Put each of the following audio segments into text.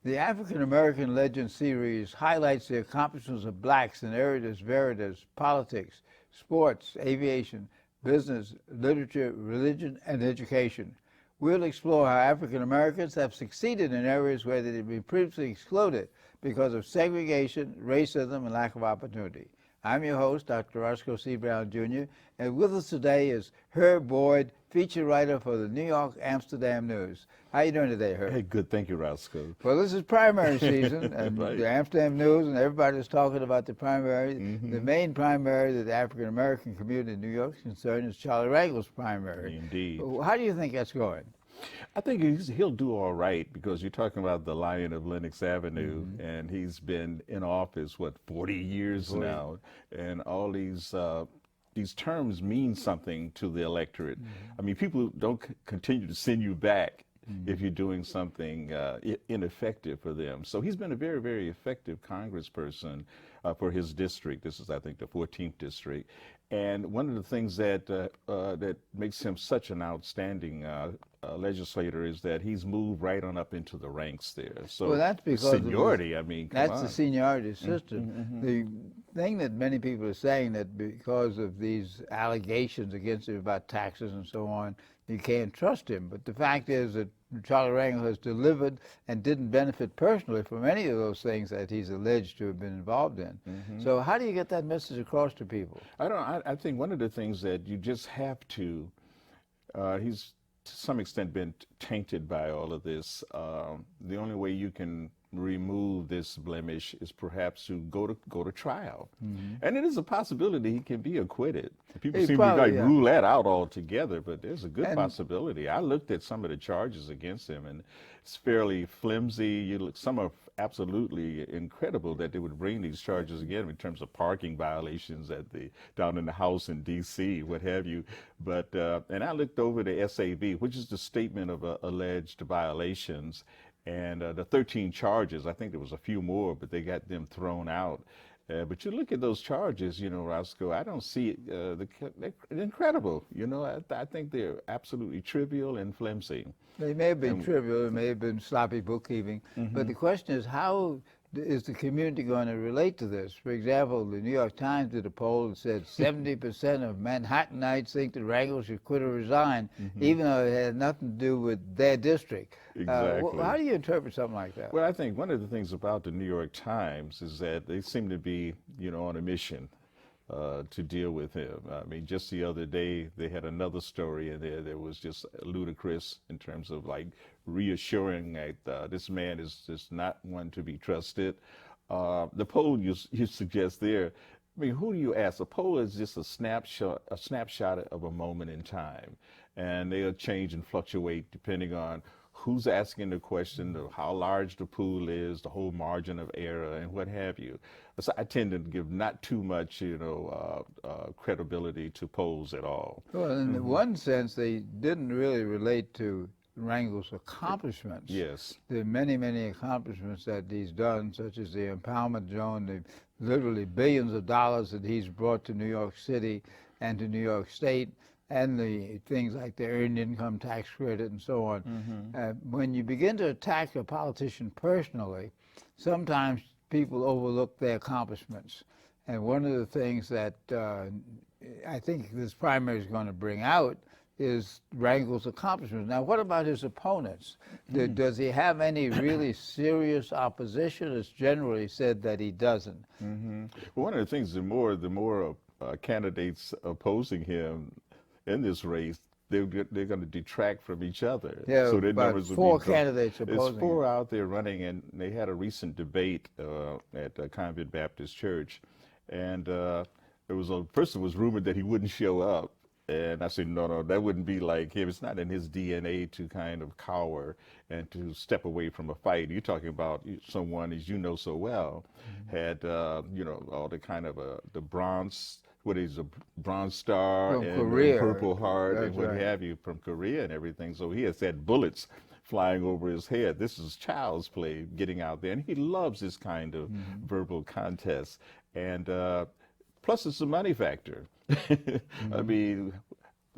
The African American Legend series highlights the accomplishments of blacks in areas varied as politics, sports, aviation, business, literature, religion, and education. We'll explore how African Americans have succeeded in areas where they had been previously excluded because of segregation, racism, and lack of opportunity. I'm your host, Dr. Roscoe C. Brown, Jr., and with us today is Herb Boyd, feature writer for the New York Amsterdam News. How you doing today, Herb? Hey, good. Thank you, Roscoe. Well, this is primary season, and Right. the Amsterdam News, and everybody's talking about the primary. The main primary that the African American community in New York is concerned is Charlie Rangel's primary. Indeed. How do you think that's going? I think he'll do all right because you're talking about the Lion of Lenox Avenue, and he's been in office, 40 years now, and all these terms mean something to the electorate. I mean, people don't continue to send you back if you're doing something ineffective for them. So he's been a very, very effective congressperson for his district. This is, I think, the 14th district. And one of the things that makes him such an outstanding legislator is that he's moved right on up into the ranks there. So well, that's because seniority, I mean, come that's on. the seniority system. The thing that many people are saying that because of these allegations against him about taxes and so on, you can't trust him. But the fact is that Charlie Rangel has delivered and didn't benefit personally from any of those things that he's alleged to have been involved in. So how do you get that message across to people? I think one of the things that you just have to, he's to some extent been tainted by all of this. The only way you can remove this blemish is perhaps to go to trial, and it is a possibility he can be acquitted. People seem to rule that out altogether, but there's a good possibility. I looked at some of the charges against him, and it's fairly flimsy. Some are absolutely incredible that they would bring these charges again in terms of parking violations down in the house in D.C., what have you. But and I looked over the SAV, which is the statement of alleged violations. And the 13 charges, I think there was a few more, but they got them thrown out. But you look at those charges, Roscoe, I don't see they're incredible. I think they're absolutely trivial and flimsy. They may have been trivial, it may have been sloppy bookkeeping, but the question is, how is the community going to relate to this? For example, the New York Times did a poll that said 70% of Manhattanites think that Rangel should quit or resign, even though it had nothing to do with their district. Exactly. How do you interpret something like that? Well, I think one of the things about the New York Times is that they seem to be, on a mission to deal with him. I mean, just the other day, they had another story in there that was just ludicrous in terms of reassuring that this man is just not one to be trusted. The poll you suggest there, I mean, who do you ask? A poll is just a snapshot of a moment in time, and they'll change and fluctuate depending on who's asking the question, how large the pool is, the whole margin of error, and what have you. So I tend to give not too much, credibility to polls at all. Well, in one sense, they didn't really relate to Rangel's accomplishments. Yes. The many, many accomplishments that he's done, such as the empowerment zone, the literally billions of dollars that he's brought to New York City and to New York State, and the things like the earned income tax credit and so on. When you begin to attack a politician personally, sometimes people overlook their accomplishments. And one of the things that I think this primary is going to bring out is Rangel's accomplishments. Now, what about his opponents? Does he have any really serious opposition? It's generally said that he doesn't. Well, one of the things, the more candidates opposing him in this race, they're going to detract from each other. Yeah, so their about numbers four candidates opposing. There's four out there running, and they had a recent debate at Convent Baptist Church, and first it was rumored that he wouldn't show up. And I said, no, that wouldn't be like him. It's not in his DNA to kind of cower and to step away from a fight. You're talking about someone, as you know so well, had, all the kind of the bronze, a Bronze Star and Purple Heart and what have you from Korea and everything. So he has had bullets flying over his head. This is child's play getting out there. And he loves this kind of verbal contest. And plus it's a money factor. I mean,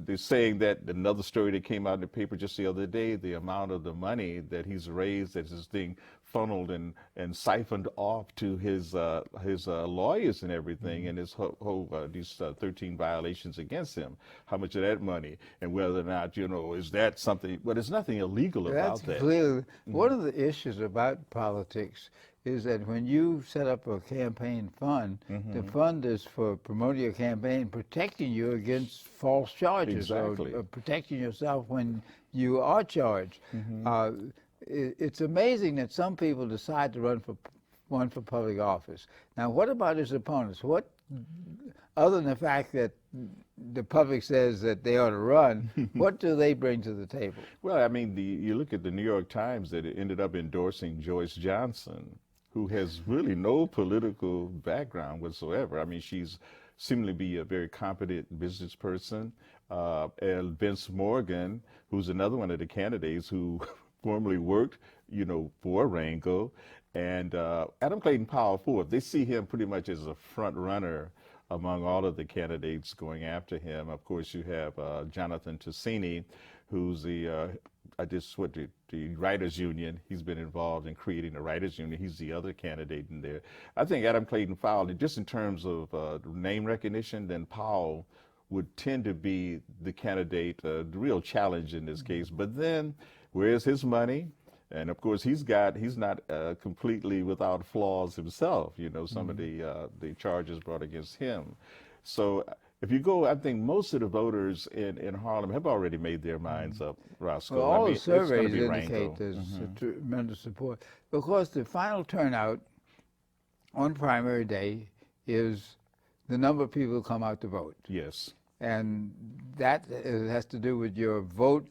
they're saying that another story that came out in the paper just the other day, the amount of the money that he's raised that is being funneled and siphoned off to his lawyers and everything, and his these 13 violations against him. How much of that money, and whether or not, is that something? But there's nothing illegal about that. Clearly, one of the issues about politics is that when you set up a campaign fund, the fund is for promoting your campaign, protecting you against false charges, Exactly. or protecting yourself when you are charged. It's amazing that some people decide to run for public office. Now, what about his opponents? What, other than the fact that the public says that they ought to run, what do they bring to the table? Well, I mean, you look at the New York Times that ended up endorsing Joyce Johnson, who has really no political background whatsoever. I mean, she's seemingly be a very competent business person. And Vince Morgan, who's another one of the candidates who formerly worked, for Rango, and Adam Clayton Powell Ford. They see him pretty much as a front runner among all of the candidates going after him. Of course, you have Jonathan Ticini, who's the writers union. He's been involved in creating the writers union. He's the other candidate in there. I think Adam Clayton Powell, just in terms of name recognition, then Powell would tend to be the candidate, the real challenge in this case. But then, where's his money? And of course, he's not completely without flaws himself. Some of the charges brought against him. So if you go, I think most of the voters in Harlem have already made their minds up, Roscoe. Well, all I mean, the surveys it's gonna be indicate Rango. there's tremendous support, because the final turnout on primary day is the number of people who come out to vote. Yes. And that has to do with your vote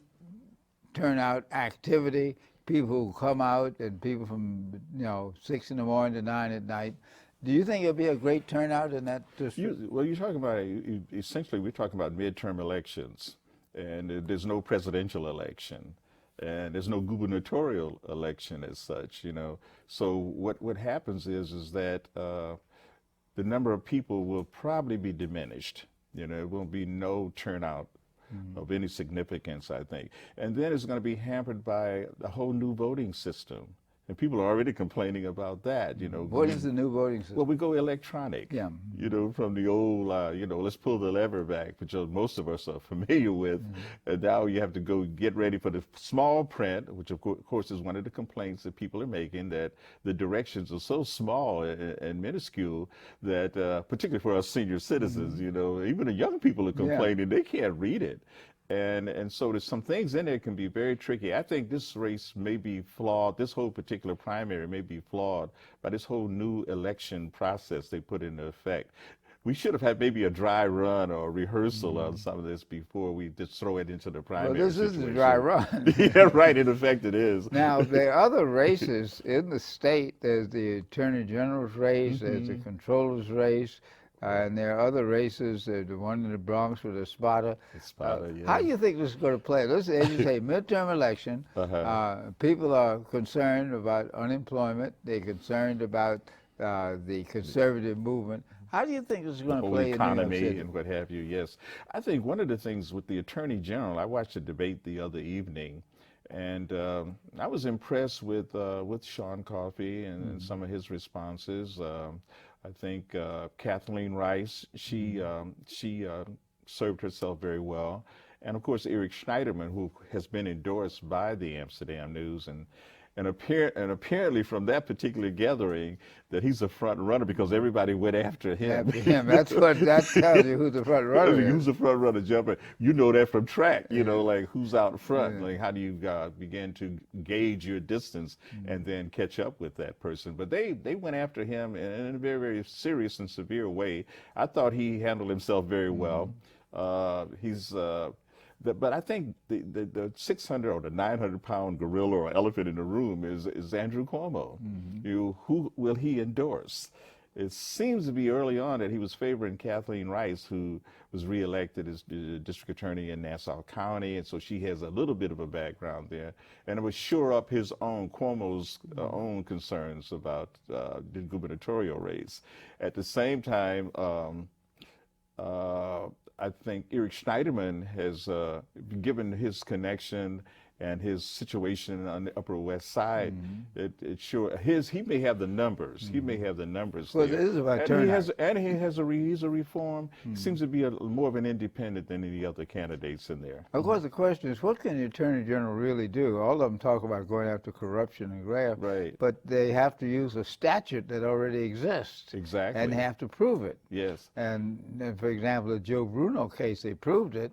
turnout activity, people who come out, and people from 6 in the morning to 9 at night. Do you think it'll be a great turnout in that district? You're talking about, essentially, we're talking about midterm elections, and there's no presidential election, and there's no gubernatorial election as such, So what happens is that the number of people will probably be diminished. It won't be no turnout of any significance, I think. And then it's going to be hampered by the whole new voting system. And people are already complaining about that, What is the new voting system? Well, we go electronic. Yeah. From the old, let's pull the lever back, which most of us are familiar with. And now you have to go get ready for the small print, which of course is one of the complaints that people are making, that the directions are so small and minuscule that, particularly for us senior citizens, even the young people are complaining they can't read it. And so there's some things in there can be very tricky. I think this race may be flawed. This whole particular primary may be flawed by this whole new election process they put into effect. We should have had maybe a dry run or a rehearsal on some of this before we just throw it into the primary. Well, this situation. is a dry run. Yeah, right. In effect, it is. Now, there are other races in the state. There's the Attorney General's race, there's the Controller's race, and there are other races, the one in the Bronx with Espada. Yeah. How do you think this is going to play? Let's, as you say, midterm election. People are concerned about unemployment. They're concerned about the conservative movement. How do you think this is going to play in New York economy City? and what have you? Yes, I think one of the things with the Attorney General, I watched a debate the other evening, and I was impressed with Sean Coffey and some of his responses. I think Kathleen Rice, she served herself very well. And of course, Eric Schneiderman, who has been endorsed by the Amsterdam News, and apparently from that particular gathering that he's a front runner because everybody went after him. That's what that tells you who the front runner is. Who's the front runner jumper? You know that from track, like who's out front. Like how do you begin to gauge your distance and then catch up with that person? But they went after him in a very, very serious and severe way. I thought he handled himself very well. But I think the 600 or the 900-pound gorilla or elephant in the room is Andrew Cuomo. Who will he endorse? It seems to be early on that he was favoring Kathleen Rice, who was reelected as the district attorney in Nassau County, and so she has a little bit of a background there. And it would shore up Cuomo's own concerns about the gubernatorial race. At the same time, I think Eric Schneiderman has given his connection and his situation on the Upper West Side. It sure he may have the numbers. He may have the numbers Well, there. it is about And turnout. he's a reform. He seems to be more of an independent than any other candidates in there. Of course, the question is, what can the Attorney General really do? All of them talk about going after corruption and graft, Right. but they have to use a statute that already exists. Exactly. And have to prove it. Yes. And for example, the Joe Bruno case, they proved it,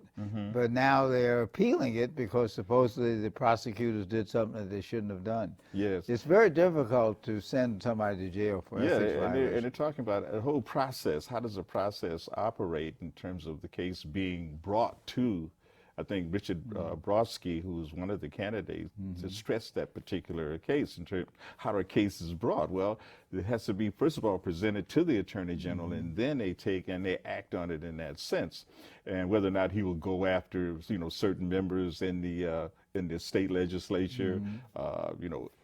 but now they're appealing it because supposedly the prosecutors did something that they shouldn't have done. Yes. It's very difficult to send somebody to jail for Yeah, ethics and violations. they're talking about a whole process. How does a process operate in terms of the case being brought to, I think Richard Brodsky, who's one of the candidates, to stress that particular case in terms of how a case is brought. Well, it has to be, first of all, presented to the Attorney General, and then they take and they act on it in that sense. And whether or not he will go after, certain members in the state legislature,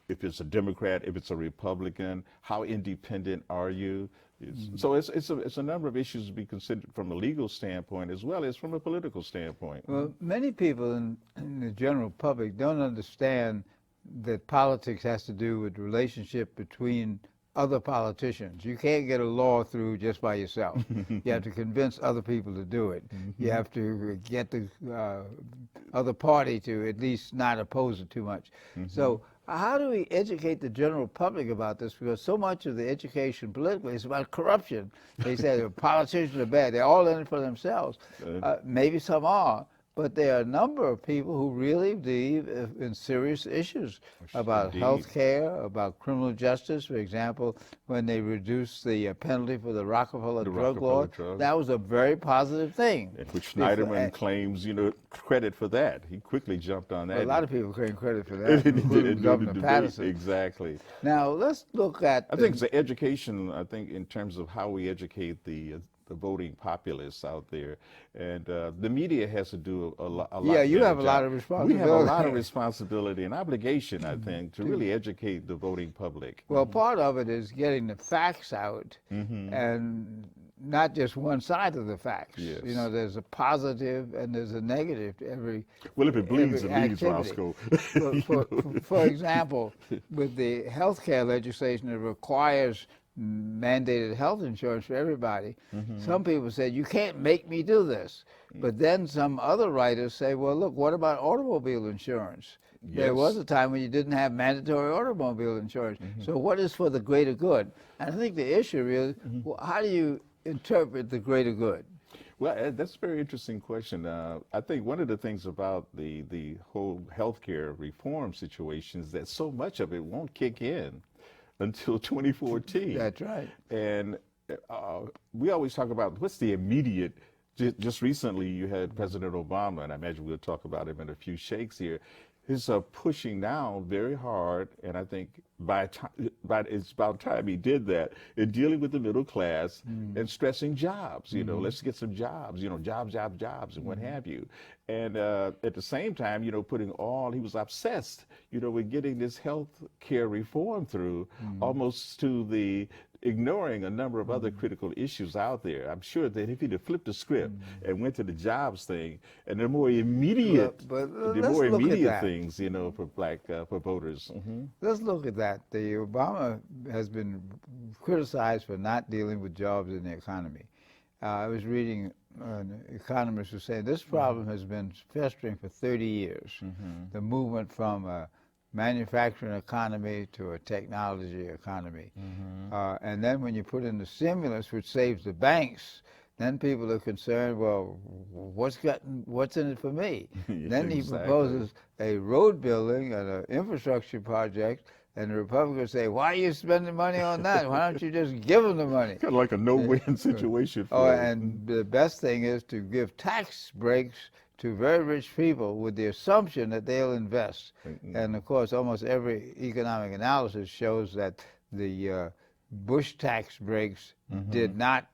if it's a Democrat, if it's a Republican, how independent are you? So it's a number of issues to be considered from a legal standpoint as well as from a political standpoint. Well, many people in the general public don't understand that politics has to do with the relationship between other politicians. You can't get a law through just by yourself. You have to convince other people to do it. You have to get the other party to at least not oppose it too much. So how do we educate the general public about this? Because so much of the education politically is about corruption. They say the politicians are bad. They're all in it for themselves. Maybe some are. But there are a number of people who really believe in serious issues about health care, about criminal justice. For example, when they reduced the penalty for the Rockefeller drug law, that was a very positive thing. Which Schneiderman claims, credit for that. He quickly jumped on that. Well, a lot of people claim credit for that, including Governor Patterson. Exactly. Now, let's look at... I think it's the education, in terms of how we educate the voting populace out there, and the media has to do a lot. Yeah, you have a lot of responsibility. We have a lot of responsibility and obligation, I think, to really educate the voting public. Well, part of it is getting the facts out, and not just one side of the facts. Yes. There's a positive and there's a negative to every. Well, if it bleeds, it leads, activity. Roscoe. For example, with the health care legislation that requires mandated health insurance for everybody, some people said, you can't make me do this. But then some other writers say, well, look, what about automobile insurance? Yes. There was a time when you didn't have mandatory automobile insurance. So what is for the greater good? And I think the issue is, well, how do you interpret the greater good? Well, that's a very interesting question. I think one of the things about the whole healthcare reform situation is that so much of it won't kick in until 2014. That's right. And we always talk about what's the immediate. Just recently, you had President Obama, and I imagine we'll talk about him in a few shakes here. He's pushing now very hard, and I think it's about time he did that, in dealing with the middle class and stressing jobs. Let's get some jobs. Jobs, and what have you. And at the same time, he was obsessed, with getting this health care reform through, almost to the ignoring a number of other critical issues out there. I'm sure that if he'd have flipped the script and went to the jobs thing and the more immediate, things, for voters. Let's look at that. The Obama has been criticized for not dealing with jobs in the economy. I was reading an economist who said this problem has been festering for 30 years. The movement from a manufacturing economy to a technology economy. And then when you put in the stimulus, which saves the banks, then people are concerned, well, what's in it for me? Then he proposes a road building and an infrastructure project, and the Republicans say, why are you spending money on that? Why don't you just give them the money? Kind of like a no-win situation for and the best thing is to give tax breaks to very rich people with the assumption that they'll invest. And of course, almost every economic analysis shows that the Bush tax breaks did not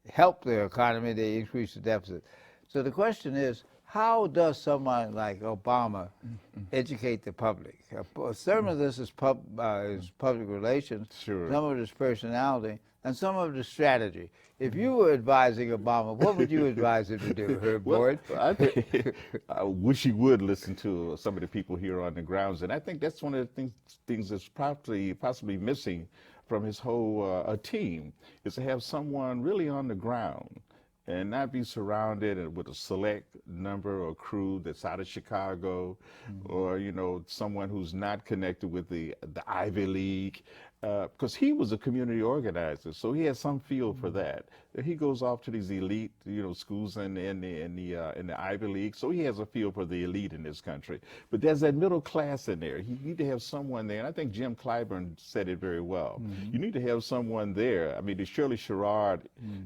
help their economy, they increased the deficit. So the question is, how does someone like Obama educate the public? Some of this is public relations, Sure. some of it is personality, and some of the strategy. If you were advising Obama, what would you advise him to do, Herb Well, Boyd? I wish he would listen to some of the people here on the grounds, and I think that's one of the things that's possibly missing from his whole team, is to have someone really on the ground and not be surrounded with a select number or crew that's out of Chicago, or someone who's not connected with the Ivy League, because he was a community organizer, so he has some feel for that. He goes off to these elite schools in the Ivy League, so he has a feel for the elite in this country. But there's that middle class in there. You need to have someone there, and I think Jim Clyburn said it very well. You need to have someone there. I mean, the Shirley Sherrod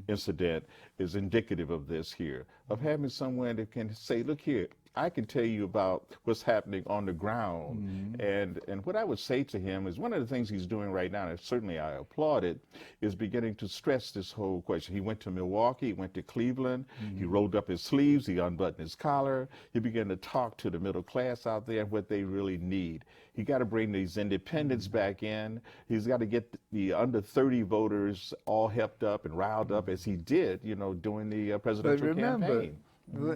incident is indicative of this here, of having someone that can say, look here, I can tell you about what's happening on the ground. And what I would say to him is, one of the things he's doing right now, and certainly I applaud it, is beginning to stress this whole question. He went to Milwaukee, he went to Cleveland, he rolled up his sleeves, he unbuttoned his collar, he began to talk to the middle class out there and what they really need. He got to bring these independents back in. He's got to get the under 30 voters all hepped up and riled up, as he did, during the presidential campaign.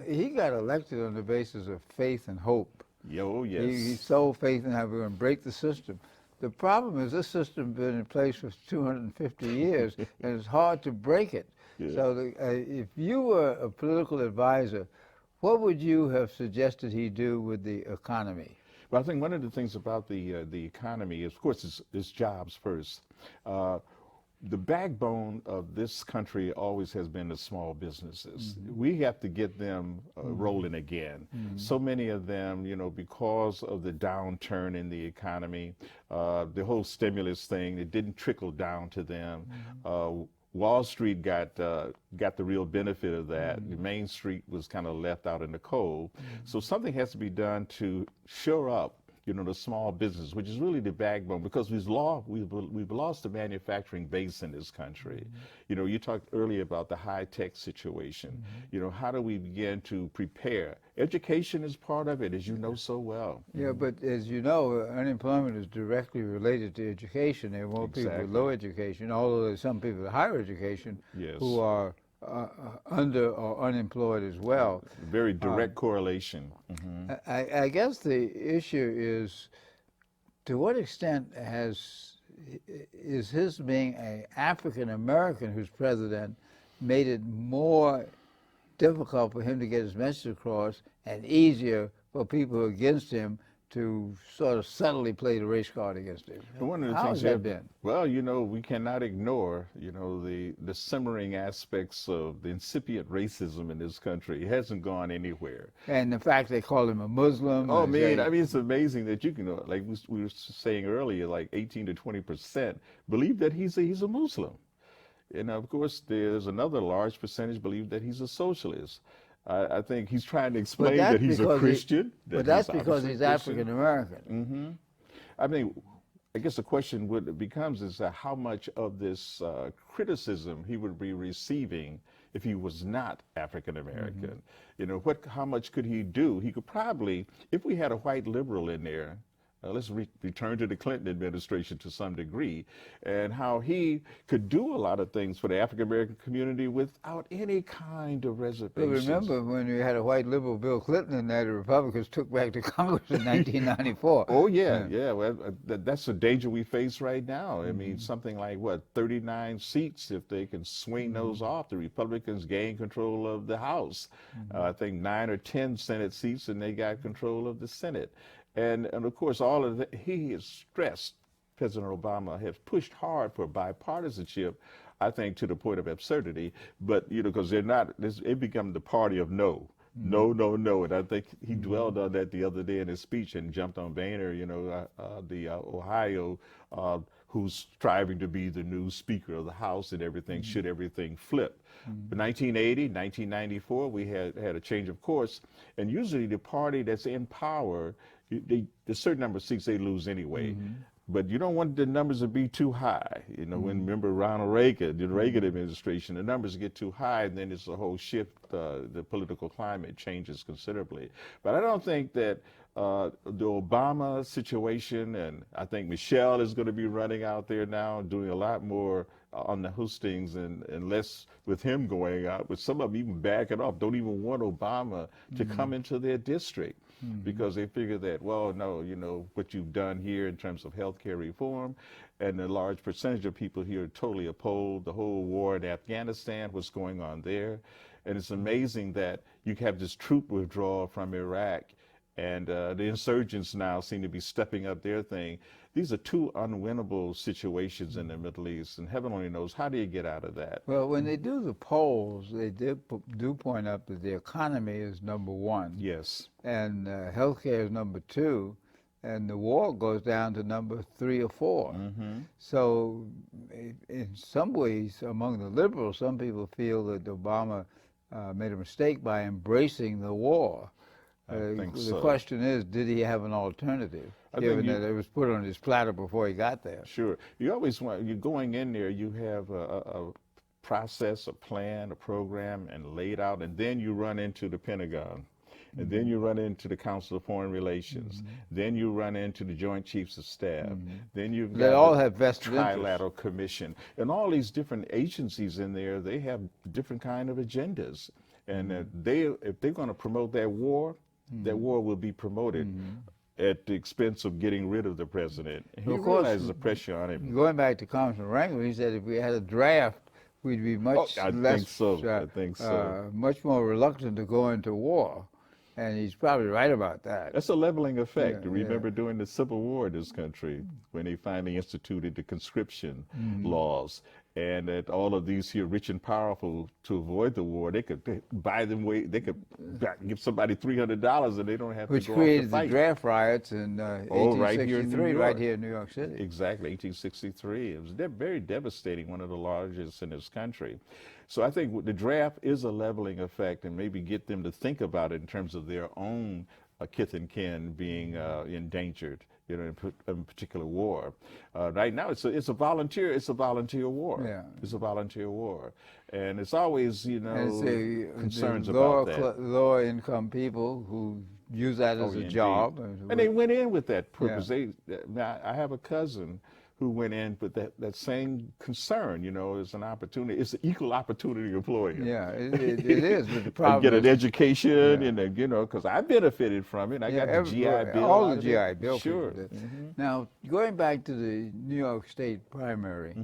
He got elected on the basis of faith and hope. Oh, yes. He sold faith in how we're going to break the system. The problem is this system's been in place for 250 years, and it's hard to break it. Yeah. So if you were a political advisor, what would you have suggested he do with the economy? Well, I think one of the things about the economy is, of course, is jobs first. The backbone of this country always has been the small businesses. We have to get them rolling again. So many of them, because of the downturn in the economy, the whole stimulus thing, it didn't trickle down to them. Wall Street got the real benefit of that. The Main Street was kind of left out in the cold. So something has to be done to shore up the small business, which is really the backbone, because we've lost the manufacturing base in this country. You talked earlier about the high-tech situation. How do we begin to prepare? Education is part of it, as you know so well. Yeah, but as you know, unemployment is directly related to education. There are more people with low education, although there's some people with higher education who are under or unemployed as well. Very direct correlation. I guess the issue is, to what extent is his being an African American who's president made it more difficult for him to get his message across and easier for people who are against him to sort of subtly play the race card against him? But one of the How things has that been? Well, we cannot ignore, the simmering aspects of the incipient racism in this country. It hasn't gone anywhere. And the fact they call him a Muslim. Oh, man, I mean, it's amazing that you can, like we were saying earlier, like 18 to 20% believe that he's a Muslim. And of course, there's another large percentage believe that he's a socialist. I think he's trying to explain that he's a Christian. But that's because he's African American. I mean, I guess the question becomes is how much of this criticism he would be receiving if he was not African American. How much could he do? He could probably, if we had a white liberal in there, let's return to the Clinton administration to some degree, and how he could do a lot of things for the African-American community without any kind of reservations. But remember when we had a white liberal, Bill Clinton, and that the Republicans took back to Congress in 1994. Oh, yeah. Well, that's the danger we face right now. I mean, something like, 39 seats, if they can swing those off, the Republicans gain control of the House. I think 9 or 10 Senate seats, and they got control of the Senate. And of course, all of that, he has stressed, President Obama has pushed hard for bipartisanship, I think to the point of absurdity, but, because it become the party of no. No, no, no. And I think he dwelled on that the other day in his speech and jumped on Boehner, the Ohio, who's striving to be the new Speaker of the House and everything, should everything flip. 1980, 1994, we had a change of course, and usually the party that's in power, the certain number of seats they lose anyway. But you don't want the numbers to be too high. When remember Ronald Reagan, the Reagan administration, the numbers get too high, and then it's a whole shift. The political climate changes considerably. But I don't think that the Obama situation, and I think Michelle is going to be running out there now, doing a lot more on the hustings and less with him going out, but some of them even backing off, don't even want Obama to come into their district because they figure that, well, no, you know, what you've done here in terms of health care reform, and a large percentage of people here totally oppose the whole war in Afghanistan, what's going on there. And it's amazing that you have this troop withdrawal from Iraq, and the insurgents now seem to be stepping up their thing. These are two unwinnable situations in the Middle East, and heaven only knows how do you get out of that. Well, when they do the polls, they do point out that the economy is number one. Yes. And healthcare is number two, and the war goes down to number 3 or 4. So in some ways, among the liberals, some people feel that Obama made a mistake by embracing the war. I think so. The question is, did he have an alternative, given that it was put on his platter before he got there? Sure. You always want, you're going in there, you have a process, a plan, a program, and laid out, and then you run into the Pentagon. And then you run into the Council of Foreign Relations. Then you run into the Joint Chiefs of Staff. Then you've got they all have vested Trilateral Commission. And all these different agencies in there, they have different kind of agendas. And if they're going to promote that war will be promoted at the expense of getting rid of the president. He realizes the pressure on him. Going back to Congressman Rangle, he said if we had a draft, we'd be much less, I think so. Much more reluctant to go into war. And he's probably right about that. That's a leveling effect. Remember during the Civil War in this country, when they finally instituted the conscription laws, and that all of these here rich and powerful, to avoid the war, they could buy them they could give somebody $300 and they don't have to go off to fight. Which created the draft riots in 1863, right here in New York City. Exactly, 1863. It was very devastating, one of the largest in this country. So I think the draft is a leveling effect, and maybe get them to think about it in terms of their own kith and kin being endangered, you know, in a particular war. Right now, it's a volunteer war. Yeah. It's a volunteer war, and it's always, you know, concerns lower, about that. Lower income people who use that as a job, and they went in with that purpose. I have a cousin who went in with that same concern, you know, it's an opportunity, it's an equal opportunity employer. Yeah, it is, but the problem get an education, and you know, because I benefited from it. I got the GI Bill. All the GI Bill. Sure. Now, going back to the New York State primary,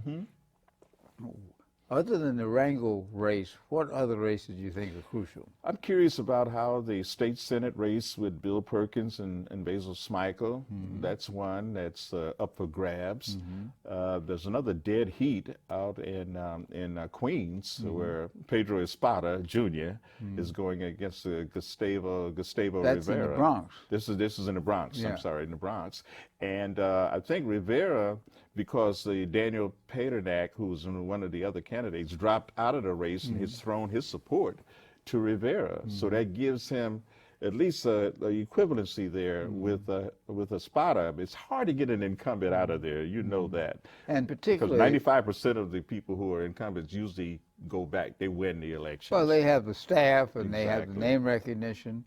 other than the Rangle race, what other races do you think are crucial? I'm curious about how the state Senate race with Bill Perkins and Basil Smikle, that's one that's up for grabs. There's another dead heat out in Queens, where Pedro Espada Jr. is going against Gustavo Rivera. That's in the Bronx. This is in the Bronx. I'm sorry, in the Bronx. And I think Rivera, because the Daniel Paternak, who was one of the other candidates, dropped out of the race and has thrown his support to Rivera. So that gives him at least a equivalency there with Espada. It's hard to get an incumbent out of there, you know that. And particularly, because 95% of the people who are incumbents usually go back, they win the election. Well, they have the staff and they have the name recognition,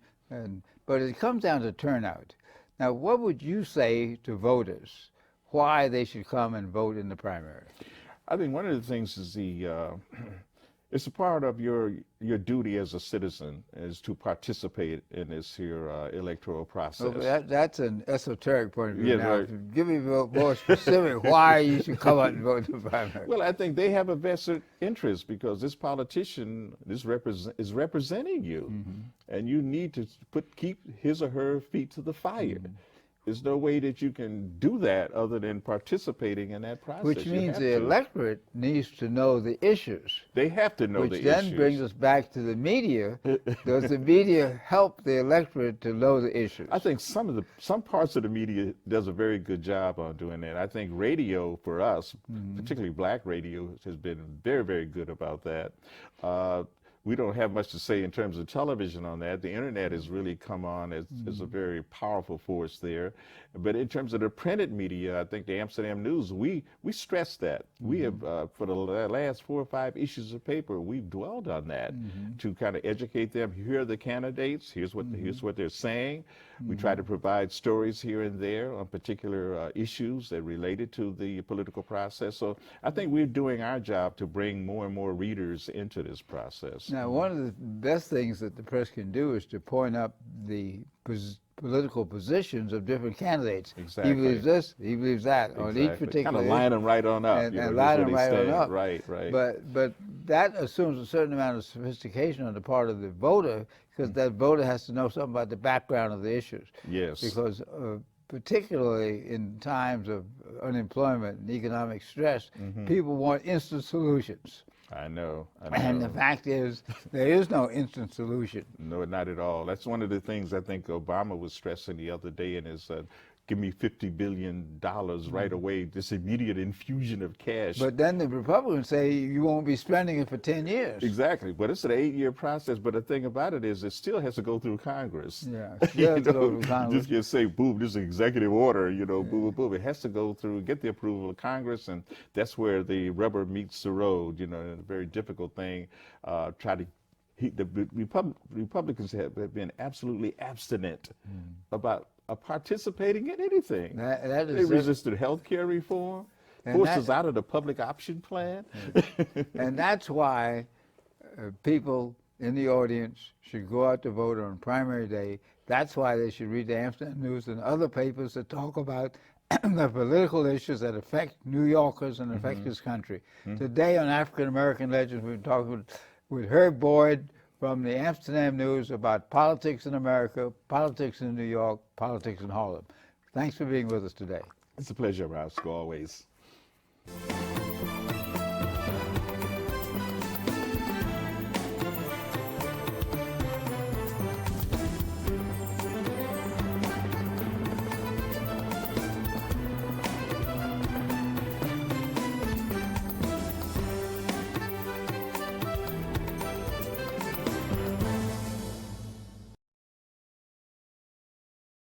but it comes down to turnout. Now, what would you say to voters, why they should come and vote in the primary? I think one of the things is it's a part of your duty as a citizen is to participate in this here electoral process. Well, that's an esoteric point of view. Now, give me more specific why you should come out and vote in the primary. Well, I think they have a vested interest because this politician is representing you, and you need to keep his or her feet to the fire. There's no way that you can do that other than participating in that process. Which means the electorate needs to know the issues. They have to know the issues. Which then brings us back to the media. Does the media help the electorate to know the issues? I think some parts of the media does a very good job on doing that. I think radio for us, particularly black radio, has been very, very good about that. we don't have much to say in terms of television on that. The internet has really come on as a very powerful force there. But in terms of the printed media, I think the Amsterdam News, we stress that. We have, for the last 4 or 5 issues of paper, we've dwelled on that to kind of educate them. Here are the candidates. Here's what they're saying. We try to provide stories here and there on particular issues that related to the political process. So I think we're doing our job to bring more and more readers into this process. Now, one of the best things that the press can do is to point up the political positions of different candidates. Exactly. He believes this, he believes that, Exactly. on each particular kind of line them right on up. and line them right on up. Right. But that assumes a certain amount of sophistication on the part of the voter, because that voter has to know something about the background of the issues. Yes. Because particularly in times of unemployment and economic stress, people want instant solutions. I know. And the fact is, there is no instant solution. No, not at all. That's one of the things I think Obama was stressing the other day in his give me $50 billion right away, this immediate infusion of cash. But then the Republicans say you won't be spending it for 10 years. Exactly. But it's an 8-year process. But the thing about it is it still has to go through Congress. Yeah, it still has to go through Congress. Just can't say, boom, this is an executive order, boom, boom, boom. It has to go through, get the approval of Congress, and that's where the rubber meets the road, and a very difficult thing. The Republicans have been absolutely abstinent about participating in anything. They resisted health care reform, forced us out of the public option plan. And that's why people in the audience should go out to vote on primary day. That's why they should read the Amsterdam News and other papers that talk about the political issues that affect New Yorkers and affect this country. Today on African American Legends, we've been talking with Herb Boyd from the Amsterdam News about politics in America, politics in New York, politics in Harlem. Thanks for being with us today. It's a pleasure, Roscoe, always.